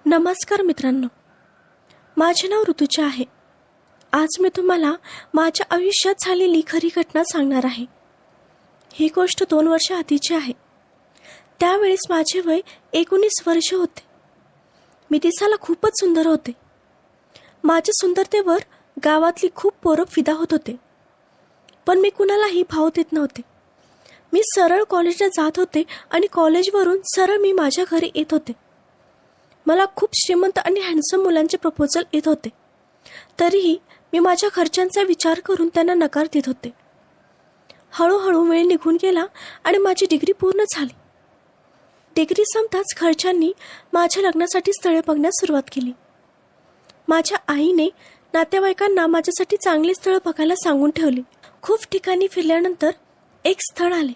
नमस्कार मित्रांनो, माझे नाव ऋतुजा आहे. आज मी तुम्हाला माझ्या आयुष्यात झालेली खरी घटना सांगणार आहे. ही गोष्ट 2 वर्ष आधीची आहे. त्यावेळेस माझे वय 19 वर्ष होते. मी दिसायला खूपच सुंदर होते. माझ्या सुंदरतेवर गावातली खूप पोरं फिदा होत होते, पण मी कुणालाही भाव देत नव्हते. मी सरळ कॉलेजला जात होते आणि कॉलेजवरून सरळ मी माझ्या घरी येत होते. मला खूप श्रीमंत आणि हँडसम मुलांचे प्रपोजल येत होते, तरीही मी माझ्या घरच्यांचा विचार करून त्यांना नकार देत होते. हळूहळू वेळ निघून गेला आणि माझी डिग्री पूर्ण झाली. डिग्री संपताच घरच्यांनी माझ्या लग्नासाठी स्थळे बघण्यास सुरुवात केली. माझ्या आईने नातेवाईकांना माझ्यासाठी चांगली स्थळं बघायला सांगून ठेवली. खूप ठिकाणी फिरल्यानंतर एक स्थळ आले.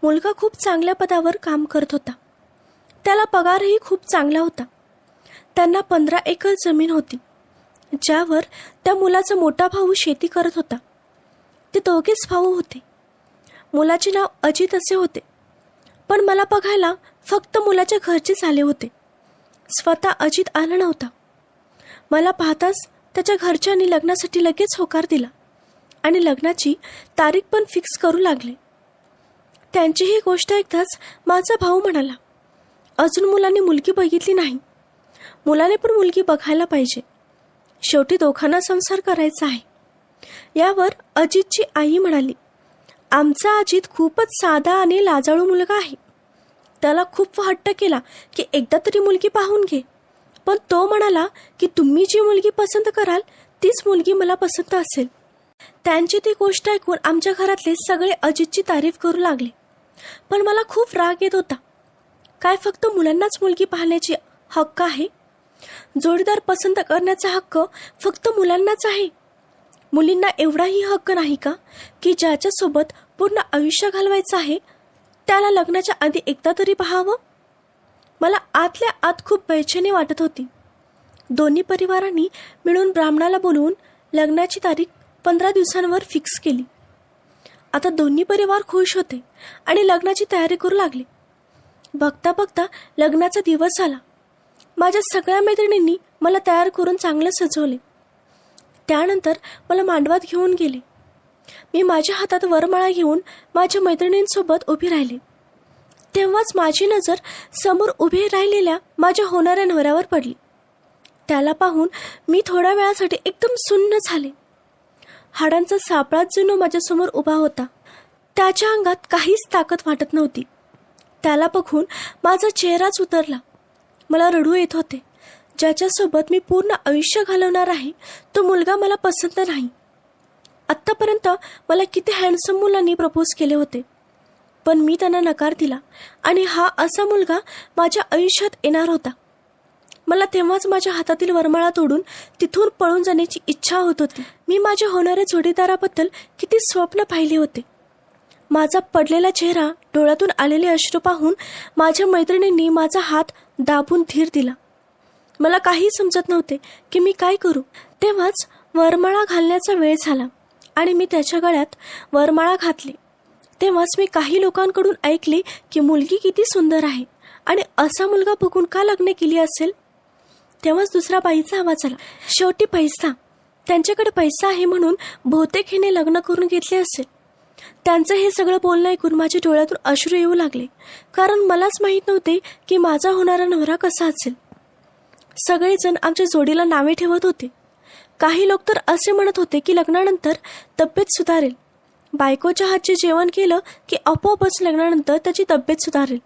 मुलगा खूप चांगल्या पदावर काम करत होता. त्याला पगारही खूप चांगला होता. त्यांना 15 एकर जमीन होती, ज्यावर त्या मुलाचा मोठा भाऊ शेती करत होता. ते दोघेच भाऊ होते. मुलाचे नाव अजित असे होते, पण मला बघायला फक्त मुलाच्या घरचेच आले होते. स्वतः अजित आला नव्हता. मला पाहताच त्याच्या घरच्यांनी लग्नासाठी लगेच होकार दिला आणि लग्नाची तारीख पण फिक्स करू लागले. त्यांची ही गोष्ट ऐकताच माझा भाऊ म्हणाला, अजून मुलाने मुलगी बघितली नाही. मुलाने पण मुलगी बघायला पाहिजे. शेवटी दोघांना संसार करायचा आहे. यावर अजितची आई म्हणाली, आमचा अजित खूपच साधा आणि लाजाळू मुलगा आहे. त्याला खूप हट्ट केला की एकदा तरी मुलगी पाहून घे, पण तो म्हणाला की तुम्ही जी मुलगी पसंत कराल तीच मुलगी मला पसंत असेल. त्यांची ती गोष्ट ऐकून आमच्या घरातले सगळे अजितची तारीफ करू लागले, पण मला खूप राग येत होता. काय फक्त मुलांनाच मुलगी पाहण्याची हक्क आहे? जोडीदार पसंत करण्याचा हक्क फक्त मुलांनाच आहे. मुलींना एवढाही हक्क नाही का की ज्याच्यासोबत पूर्ण आयुष्य घालवायचं आहे त्याला लग्नाच्या आधी एकदा तरी पाहावं? मला आतल्या आत खूप बेचैनी वाटत होती. दोन्ही परिवारांनी मिळून ब्राह्मणाला बोलवून लग्नाची तारीख 15 दिवसांवर फिक्स केली. आता दोन्ही परिवार खुश होते आणि लग्नाची तयारी करू लागले. बघता बघता लग्नाचा दिवस आला. माझ्या सगळ्या मैत्रिणींनी मला तयार करून चांगलं सजवले. त्यानंतर मला मांडवात घेऊन गेले. मी माझ्या हातात वरमाळा घेऊन माझ्या मैत्रिणींसोबत उभी राहिले. तेव्हाच माझी नजर समोर उभे राहिलेल्या माझ्या होणाऱ्या नवऱ्यावर पडली. त्याला पाहून मी थोड्या वेळासाठी एकदम सुन्न झाले. हाडांचा सापळाच जणू माझ्यासमोर उभा होता. त्याच्या अंगात काहीच ताकद वाटत नव्हती. त्याला बघून माझा चेहराच उतरला. मला रडू येत होते. ज्याच्यासोबत मी पूर्ण आयुष्य घालवणार आहे तो मुलगा मला पसंत नाही. आत्तापर्यंत मला किती हँडसम मुलांनी प्रपोज केले होते, पण मी त्यांना नकार दिला आणि हा असा मुलगा माझ्या आयुष्यात येणार होता. मला तेव्हाच माझ्या हातातील वरमाळा तोडून तिथून पळून जाण्याची इच्छा होत होती. मी माझ्या होणाऱ्या जोडीदाराबद्दल किती स्वप्न पाहिले होते. माझा पडलेला चेहरा, डोळ्यातून आलेले अश्रू पाहून माझ्या मैत्रिणींनी माझा हात दाबून धीर दिला. मला काही समजत नव्हते की मी काय करू. तेव्हाच वरमाळा घालण्याचा वेळ झाला आणि मी त्याच्या गळ्यात वरमाळा घातली. तेव्हाच मी काही लोकांकडून ऐकले की मुलगी किती सुंदर आहे आणि असा मुलगा बघून का लग्न केली असेल. तेव्हाच दुसरा बाईचा आवाज आला, शेवटी पैसा. त्यांच्याकडे पैसा आहे म्हणून बहुतेक हिने लग्न करून घेतले असेल. त्यांचं हे सगळं बोलणं ऐकून माझ्या डोळ्यातून अश्रू येऊ लागले, कारण मलाच माहीत नव्हते की माझा होणारा नवरा कसा असेल. सगळेजण आमच्या जोडीला नावे ठेवत होते. काही लोक तर असे म्हणत होते की लग्नानंतर तब्येत सुधारेल. बायकोच्या हातचे जेवण केलं की आपोआपच लग्नानंतर त्याची तब्येत सुधारेल.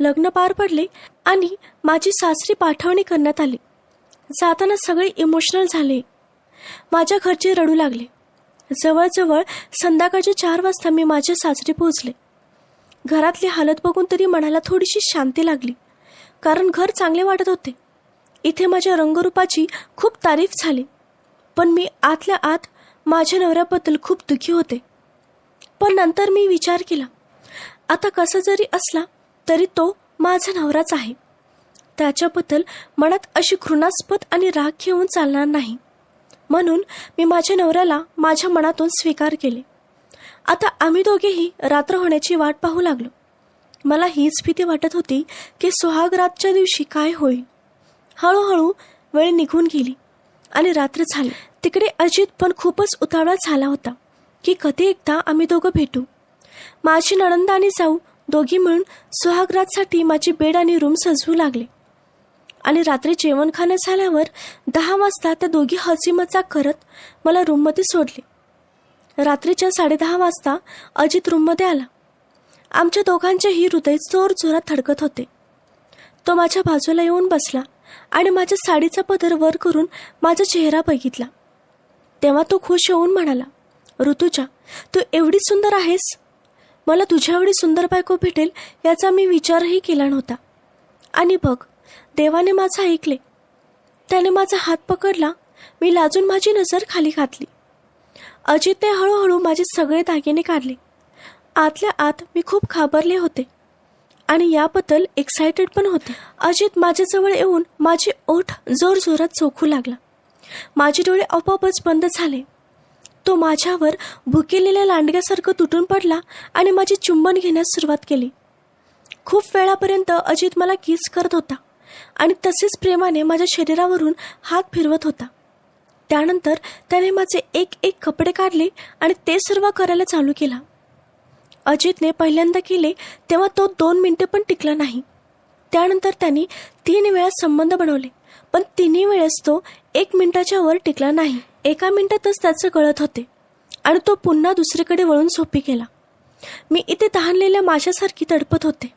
लग्न पार पडले आणि माझी सासरी पाठवणी करण्यात आली. जाताना सगळे इमोशनल झाले. माझ्या घरचे रडू लागले. जवळजवळ संध्याकाळच्या 4 वाजता मी माझ्या सासरी पोहोचले. घरातली हालत बघून तरी मनाला थोडीशी शांती लागली, कारण घर चांगले वाटत होते. इथे माझ्या रंगरूपाची खूप तारीफ झाली, पण मी आतल्या आत माझ्या नवऱ्याबद्दल खूप दुःखी होते. पण नंतर मी विचार केला, आता कसा जरी असला तरी तो माझा नवराच आहे. त्याच्याबद्दल मनात अशी घृणास्पद आणि राग घेऊन चालणार नाही. म्हणून मी माझ्या नवऱ्याला माझ्या मनातून स्वीकार केले. आता आम्ही दोघेही रात्र होण्याची वाट पाहू लागलो. मला हीच भीती वाटत होती की सुहागरातच्या दिवशी काय होईल. हळूहळू वेळ निघून गेली आणि रात्र झाली. तिकडे अजित पण खूपच उतावळा झाला होता की कधी एकदा आम्ही दोघं भेटू. माझी नणंद आणि जाऊ दोघी मिळून सुहागरातसाठी माझी बेड आणि रूम सजवू लागले आणि रात्री जेवण खाणं झाल्यावर 10 वाजता त्या दोघी हसी मजाक करत मला रूममध्ये सोडले. रात्रीच्या 10:30 वाजता अजित रूममध्ये आला. आमच्या दोघांचेही हृदय जोरजोरात धडकत होते. तो माझ्या बाजूला येऊन बसला आणि माझ्या साडीचा पदर वर करून माझा चेहरा बघितला. तेव्हा तो खुश होऊन म्हणाला, ऋतुजा, तू एवढी सुंदर आहेस. मला तुझ्या एवढी सुंदर बायको भेटेल याचा मी विचारही केला नव्हता. आणि बघ, देवाने माझं ऐकले. त्याने माझा हात पकडला. मी लाजून माझी नजर खाली घातली. अजितने हळूहळू माझे सगळे दागिने काढले. आतल्या आत मी खूप घाबरले होते आणि याबद्दल एक्सायटेड पण होते. अजित माझ्याजवळ येऊन माझे ओठ जोरजोरात चोखू लागला. माझे डोळे आपोआपच बंद झाले. तो माझ्यावर भुकेलेल्या लांडग्यासारखं तुटून पडला आणि माझी चुंबन घेण्यास सुरुवात केली. खूप वेळापर्यंत अजित मला किस करत होता आणि तसेच प्रेमाने माझ्या शरीरावरून हात फिरवत होता. त्यानंतर त्याने माझे एक एक कपडे काढले आणि ते सर्व करायला चालू केला. अजितने पहिल्यांदा केले तेव्हा तो 2 मिनिटे पण टिकला नाही. त्यानंतर त्यांनी 3 वेळा संबंध बनवले, पण 3 वेळेस तो 1 मिनिटाच्या वर टिकला नाही. 1 मिनिटातच त्याचं गळत होते आणि तो पुन्हा दुसरीकडे वळून झोपी गेला. मी इथे तहानलेल्या माशासारखी तडपत होते.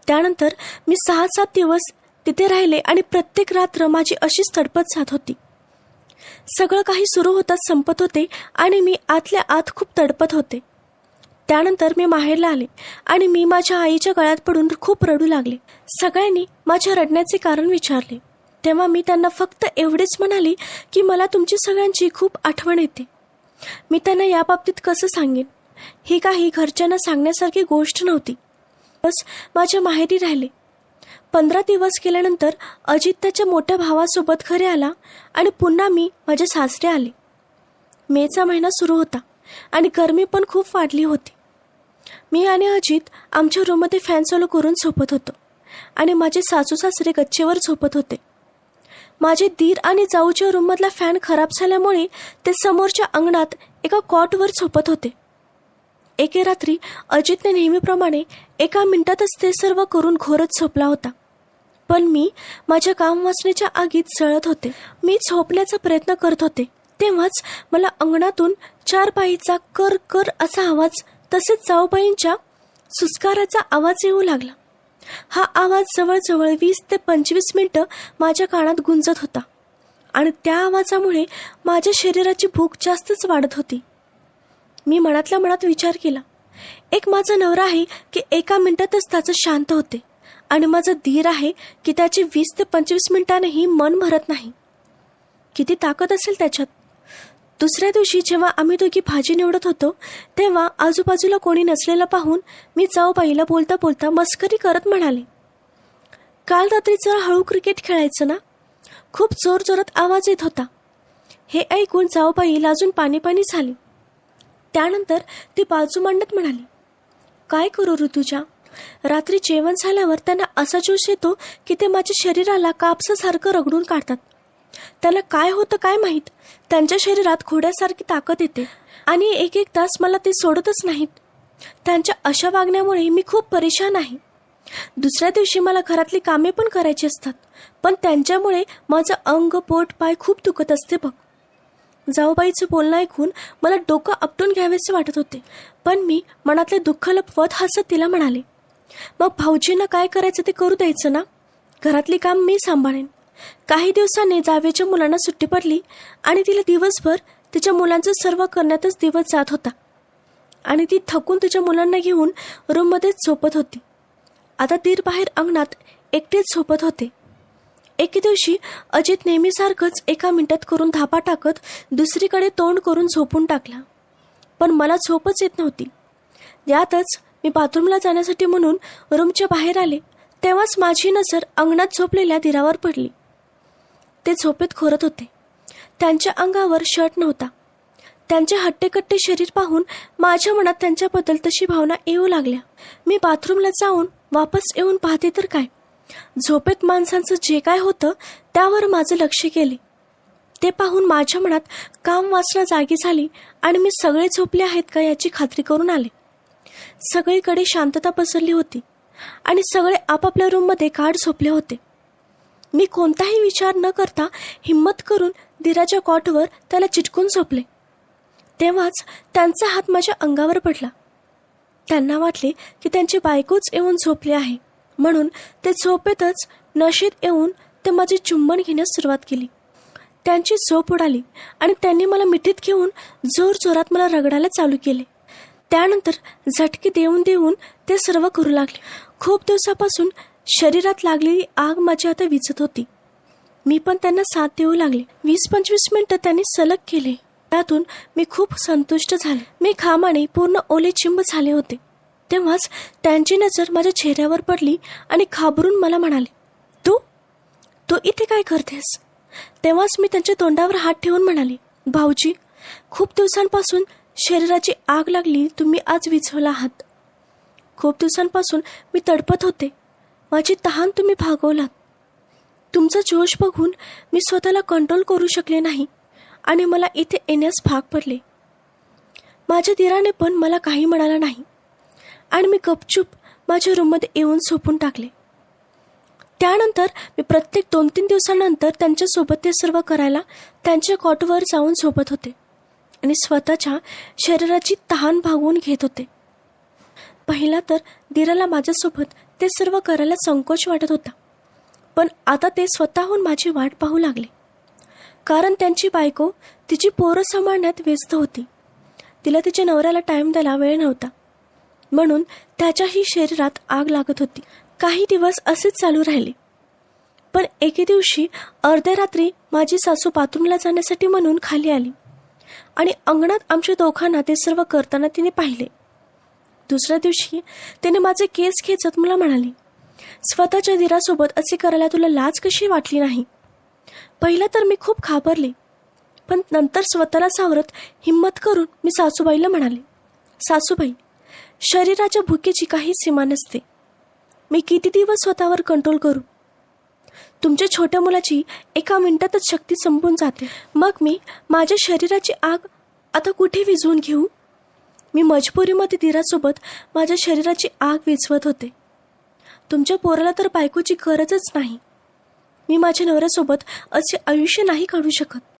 त्यानंतर मी 6-7 दिवस तिथे राहिले आणि प्रत्येक रात्र माझी अशीच तडपत जात होती. सगळं काही सुरू होताच संपत होते आणि मी आतल्या आत खूप तडपत होते. त्यानंतर मी माहेरला आले आणि मी माझ्या आईच्या गळ्यात पडून खूप रडू लागले. सगळ्यांनी माझ्या रडण्याचे कारण विचारले. तेव्हा मी त्यांना फक्त एवढेच म्हणाले की मला तुमची सगळ्यांची खूप आठवण येते. मी त्यांना याबाबतीत कसं सांगेन? ही काही घरच्यांना सांगण्यासारखी गोष्ट नव्हती. बस माझ्या माहेरी राहिले. 15 दिवस गेल्यानंतर अजित त्याच्या मोठ्या भावासोबत घरी आला आणि पुन्हा मी माझ्या सासरे आले. मेचा महिना सुरू होता आणि गरमी पण खूप वाढली होती. मी आणि अजित आमच्या रूममध्ये फॅन चालू करून झोपत होतो आणि माझे सासू सासरे गच्चीवर झोपत होते. माझे दीर आणि जाऊच्या रूममधला फॅन खराब झाल्यामुळे ते समोरच्या अंगणात एका कॉटवर झोपत होते. एके रात्री अजितने नेहमीप्रमाणे 1 मिनिटातच ते सर्व करून घोरत झोपला होता, पण मी माझ्या काम वाचण्याच्या आगीत जळत होते. मी झोपण्याचा प्रयत्न करत होते तेव्हाच मला अंगणातून 4 पायीचा कर कर असा आवाज, तसेच जाऊबाईंच्या सुस्काराचा आवाज येऊ लागला. हा आवाज जवळजवळ 20 ते 25 मिनिटं माझ्या कानात गुंजत होता आणि त्या आवाजामुळे माझ्या शरीराची भूक जास्तच वाढत होती. मी मनातल्या मनात विचार केला, एक माझा नवरा आहे की 1 मिनिटातच त्याचं शांत होते आणि माझा धीर आहे की त्याचे 20 ते 25 मिनिटांनीही मन भरत नाही. किती ताकद असेल त्याच्यात. दुसऱ्या दिवशी जेव्हा आम्ही दोघी भाजी निवडत होतो तेव्हा आजूबाजूला कोणी नसलेलं पाहून मी जाऊबाईला बोलता बोलता मस्करी करत म्हणाले, काल रात्री जरा हळू क्रिकेट खेळायचं ना? खूप जोरजोरात आवाज येत होता. हे ऐकून जाऊबाई लाजून पाणी पाणी झाली. त्यानंतर ती बाजू मांडत म्हणाली, काय करू ऋतुजा? रात्री जेवण झाल्यावर त्यांना असा जोश येतो की ते माझ्या शरीराला कापसासारखं रगडून काढतात. त्यांना काय होतं काय माहीत, त्यांच्या शरीरात घोड्यासारखी ताकद येते आणि एक तास मला ते सोडतच नाहीत. त्यांच्या अशा वागण्यामुळे मी खूप परेशान आहे. दुसऱ्या दिवशी मला घरातली कामे पण करायची असतात, पण त्यांच्यामुळे माझं अंग, पोट, पाय खूप दुखत असते बघ. जाऊबाईचं बोलणं ऐकून मला डोकं आपटून घ्यावेसे वाटत होते, पण मी मनातले दुःख लपवत हसत तिला म्हणाले, मग भाऊजींना काय करायचं ते करू द्यायचं ना? घरातली काम मी सांभाळेन. काही दिवसांनी जावेच्या मुलांना सुट्टी पडली आणि तिला दिवसभर तिच्या मुलांचं सर्व करण्यातच दिवस जात होता आणि ती थकून तिच्या मुलांना घेऊन रूममध्येच झोपत होती. आता दीर बाहेर अंगणात एकटेच झोपत होते. एके दिवशी अजित नेहमीसारखंच 1 मिनिटात करून धापा टाकत दुसरीकडे तोंड करून झोपून टाकला, पण मला झोपच येत नव्हती. यातच मी बाथरूमला जाण्यासाठी म्हणून रूमच्या बाहेर आले तेव्हाच माझी नजर अंगणात झोपलेल्या दीरावर पडली. ते झोपेत खोरत होते. त्यांच्या अंगावर शर्ट नव्हता. त्यांचे हट्टेकट्टे शरीर पाहून माझ्या मनात त्यांच्याबद्दल तशी भावना येऊ लागल्या. मी बाथरूमला जाऊन वापस येऊन पाहते तर काय, झोपेत माणसांचं जे काय होतं त्यावर माझं लक्ष गेले. ते पाहून माझ्या मनात काम वासना जागी झाली आणि मी सगळे झोपले आहेत का याची खात्री करून आले. सगळीकडे शांतता पसरली होती आणि सगळे आपापल्या रूममध्ये गाढ झोपले होते. मी कोणताही विचार न करता हिम्मत करून धीराच्या कॉटवर त्याला चिटकून झोपले. तेव्हाच त्यांचा हात माझ्या अंगावर पडला. त्यांना वाटले की त्यांची बायकोच येऊन झोपली आहे, म्हणून ते झोपेतच नशेत येऊन ते माझे चुंबन घेण्यास सुरुवात केली. त्यांची झोप उडाली आणि त्यांनी मला मिठीत घेऊन जोरजोरात मला रगडायला चालू केले. त्यानंतर झटके देऊन देऊन ते सर्व करू लागले. खूप दिवसापासून शरीरात लागलेली आग माझी आता विझत होती. मी पण त्यांना साथ देऊ लागले. 20-25 मिनिटं त्यांनी सलग केले. त्यातून मी खूप संतुष्ट झाले. मी घामाने पूर्ण ओले चिंब झाले होते. तेव्हाच त्यांची नजर माझ्या चेहऱ्यावर पडली आणि घाबरून मला म्हणाले, तू इथे काय करतेस? तेव्हाच मी त्यांच्या तोंडावर हात ठेवून म्हणाले, भाऊजी, खूप दिवसांपासून शरीराची आग लागली, तुम्ही आज विझवला आहात. खूप दिवसांपासून मी तडपत होते. माझी तहान तुम्ही भागवलात. तुमचा जोश बघून मी स्वतःला कंट्रोल करू शकले नाही आणि मला इथे येण्यास भाग पडले. माझ्या धीराने पण मला काही म्हणाला नाही आणि मी गपचूप माझ्या रूममध्ये येऊन झोपून टाकले. त्यानंतर मी प्रत्येक 2-3 दिवसानंतर त्यांच्यासोबत ते सर्व करायला त्यांच्या कॉटवर जाऊन झोपत होते आणि स्वतःच्या शरीराची तहान भागवून घेत होते. पहिला तर धीराला माझ्यासोबत ते सर्व करायला संकोच वाटत होता, पण आता ते स्वतःहून माझी वाट पाहू लागले. कारण त्यांची बायको तिची पोरं सांभाळण्यात व्यस्त होती. तिला तिच्या नवऱ्याला टाईम द्यायला वेळ नव्हता, म्हणून त्याच्याही शरीरात आग लागत होती. काही दिवस असेच चालू राहिले. पण एके दिवशी अर्ध्या रात्री माझी सासू बाथरूमला जाण्यासाठी म्हणून खाली आली आणि अंगणात आमच्या दोघांना ते सर्व करताना तिने पाहिले. दुसऱ्या दिवशी तिने माझे केस खेचत मला म्हणाली, स्वतःच्या धीरासोबत असे करायला तुला लाज कशी वाटली नाही? पहिला तर मी खूप घाबरले, पण नंतर स्वतःला सावरत हिम्मत करून मी सासूबाईला म्हणाले, सासूबाई, शरीराच्या भुकेची काही सीमा नसते. मी किती दिवस स्वतःवर कंट्रोल करू? तुमच्या छोट्या मुलाची एका मिनिटातच शक्ती संपून जाते. मग मी माझ्या शरीराची आग आता कुठे विझवून घेऊ? मी मजबुरीमध्ये धीरासोबत माझ्या शरीराची आग विझवत होते. तुमच्या पोराला तर बायकोची गरजच नाही. मी माझ्या नवऱ्यासोबत असे आयुष्य नाही काढू शकत.